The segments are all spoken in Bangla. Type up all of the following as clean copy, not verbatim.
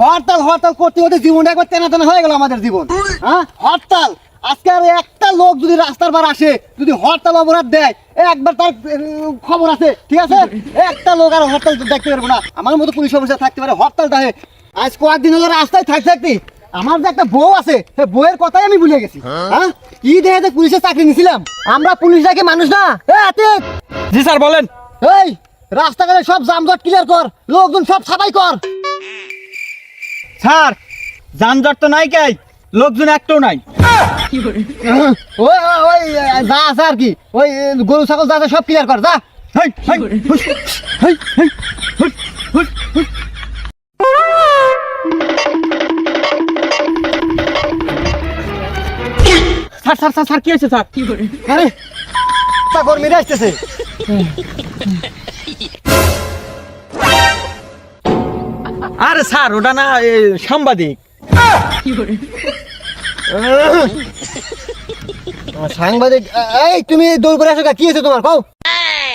হরতাল হরতাল করতে করতে জীবনটা একবার তেনা তেনা হয়ে গেল আমাদের জীবন। হ্যাঁ, হরতাল। আজকে আর একটা লোক যদি রাস্তার বার আসে, যদি হরতাল অপরাধ দেয়, একবার তার খবর আছে, ঠিক আছে? একটা লোক আর হরতাল দেখতে পারবো না। আমার মতো পুলিশ অফিসার থাকতে পারে হরতালটা। আজ কয়েকদিন হলো রাস্তায় থাকতে থাকতে আমার যে একটা বউ আছে, সেই বউয়ের কথাই আমি ভুলে গেছি। হ্যাঁ, কি দেখে যে পুলিশের চাকরি নিয়েছিলাম। আমরা পুলিশরা কি মানুষ না? আতিক। জি স্যার বলেন। এই রাস্তাঘাটে সব জামজট ক্লিয়ার কর, লোকজন সব সাফাই কর। স্যার যানজট তো নাই, কাই লোকজন একটাও নাই। ওই ওই যা আছে আর কি, ওই গরু ছাগল যা আছে সব ক্লিয়ার কর, যা। হেই, হেই, হুস, হেই, হেই, হুস, হুস, হুস। স্যার স্যার স্যার স্যার কি হয়েছে স্যার? আরে তা কর্মীরা আসতেছে। আরে স্যার ওটা না সাংবাদিক। সাংবাদিক? এই তুমি দৌড় করে আসো, কি হয়েছে তোমার? কও।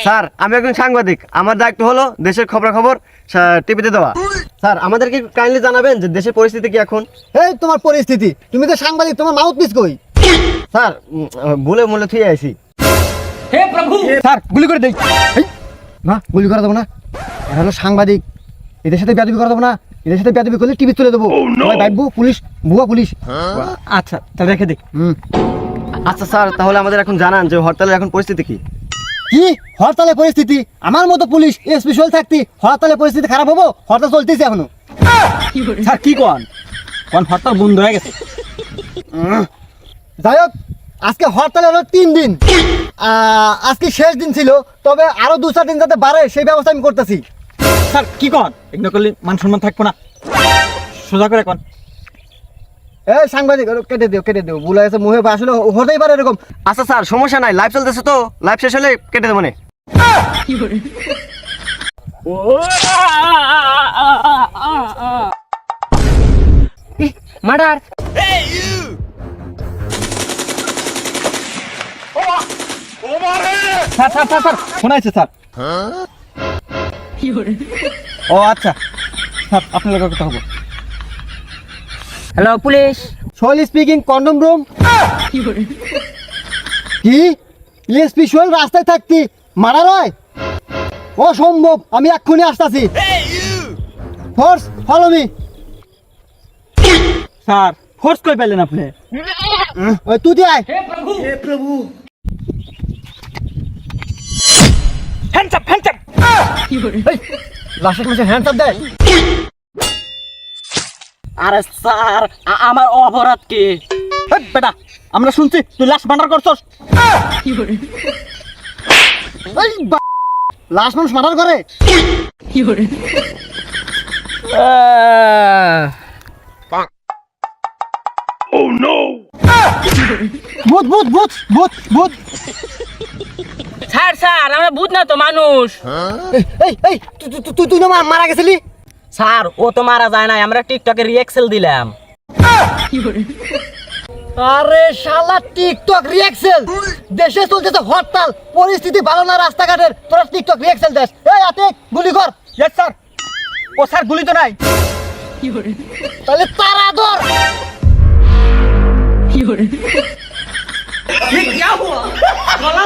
স্যার আমি একজন সাংবাদিক, আমার দায়িত্ব হলো দেশের খবরাখবর টিভিতে দেওয়া। স্যার আমাদেরকে কাইন্ডলি জানাবেন যে দেশের পরিস্থিতি কি এখন। এই তোমার পরিস্থিতি, তুমি তো সাংবাদিক, তোমার মাউথ পিস কই? স্যার ভুলে মূল্য থুয়ে আইছি। স্যার গুলি করে দেই। না, গুলি করা দেবো না, এরা হলো সাংবাদিক, এদের সাথে বেয়াদবি করা দেবো না। এদের সাথে বেয়াদবি করলে টিভি তুলে দেবো। ভাববো পুলিশ, ভুয়া পুলিশ। আচ্ছা তাহলে রেখে দিক। আচ্ছা স্যার তাহলে আমাদের এখন জানান যে হরতালের এখন পরিস্থিতি কি। কি হরতালের পরিস্থিতি? আমার মতো পুলিশ স্পেশাল থাকতি হরতালের পরিস্থিতি খারাপ হবো? হরতাল চলতেছে এখনো। স্যার কি কোন হরতাল বন্ধ হয়ে গেছে। যাই হোক, আজকে হরতাল হলো 3 দিন। আজকে শেষ দিন ছিল, তবে আরো 2-4 দিন যাতে বাড়ে সেই ব্যবস্থা আমি করতেছি। স্যার কি কোন এগুলো করলে মান সম্মান থাকবো না, সোজা করে কোন। এই সাংবাদিক, কেটে দিও, ভুল হয়ে গেছে মুখে, আসলে হতেই পারে এরকম। আচ্ছা স্যার সমস্যা নাই, লাইভ চলতেছে তো, লাইভ শেষ হলে কেটে দেবো মানে। Murder. Sir sir sir sir শোনাইছে স্যার। ও আচ্ছা স্যার আপনার লোকের কথা হবো। Hello police, Sohel speaking, control room. কি এসপি সোহেল রাস্তায় থাকতি মারা রয়? অসম্ভব, আমি এক্ষুনি আসতেছি। Force follow me. Sir force কই পেলেন আপনি? ওই তুই দিয়ে আয়। Hands up, hands up. এই লাশের কাছে হ্যান্ডস আপ দেয়। আরে স্যার আমার অপরাধ কি? হেই বেটা, আমরা শুনছি তুই লাশ মার্ডার করছস। এই লাশ মানুষ মার্ডার করে? ভূত ভূত ভূত ভূত ভূত। স্যার স্যার আমরা ভূত না তো মানুষ। এই এই তুই না মারা গেছিলি? স্যার ও তো মারা যায় না, আমরা টিকটকে রিঅ্যাকশন দিলাম। আরে শালা টিকটক রিঅ্যাকশন! দেশে চলতেছে হরতাল, পরিস্থিতি ভালো না রাস্তাঘাটের, তোরা টিকটক রিঅ্যাকশন দেস। এই আতিক গুলি কর। Yes sir. ও স্যার গুলি তো নাই। তাহলে তারা ধর।